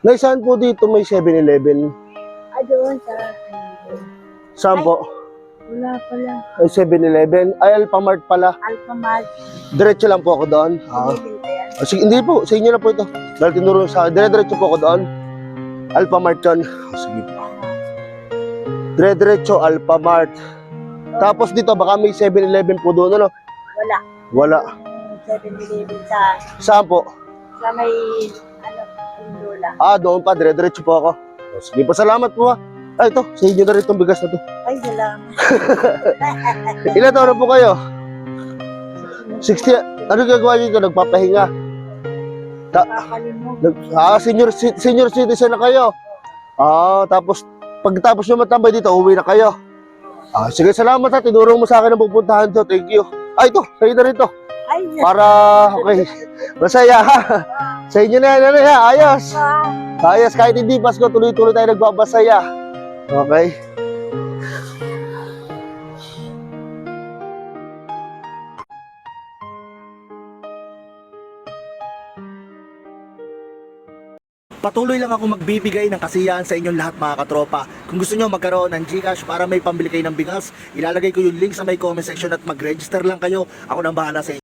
Nay, saan po dito may 7-Eleven? Doon sa... Saan po? Wala pala. Ay, 7-Eleven. Ay, Alphamart pala. Alphamart. Diretso lang po ako doon. Bumibili ka yan. Sige, hindi po. Sa inyo na po ito. Dahil tinuro sa akin. Diretso po ako doon. Alphamart yun. Sige po. Diretso, Alphamart. Tapos dito, baka may 7-Eleven po doon, ano? Wala. Wala. 7-Eleven sa... Saan po? Sa may... Ano? Lola. Doon pa. Diretso po ako. Sige po, salamat po ha. Ay, ito. Sa inyo na rin itong bigas na to. Ay, salamat. Ilan taon na po kayo? 60. Ano gagawa nyo dito? Nagpapahinga? Kakalimog. Senior citizen na kayo. Tapos pagkatapos nyo matambay dito, uwi na kayo. Sige, salamat ha. Tinurong mo sa akin ang pupuntahan to. Thank you. Ito. Sa'yo na rin to. Ay, Para, okay. Masaya ha. Sa inyo na yan, ha. Ayos. Ayos, kahit hindi Pasko, tuloy-tuloy tayo nagbabasaya. Okay. Patuloy lang ako magbibigay ng kasiyahan sa inyong lahat mga katropa. Kung gusto nyo magkaroon ng GCash para may pambili kayo ng bigas, ilalagay ko yung link sa may comment section at mag-register lang kayo. Ako nang bahala sa inyo.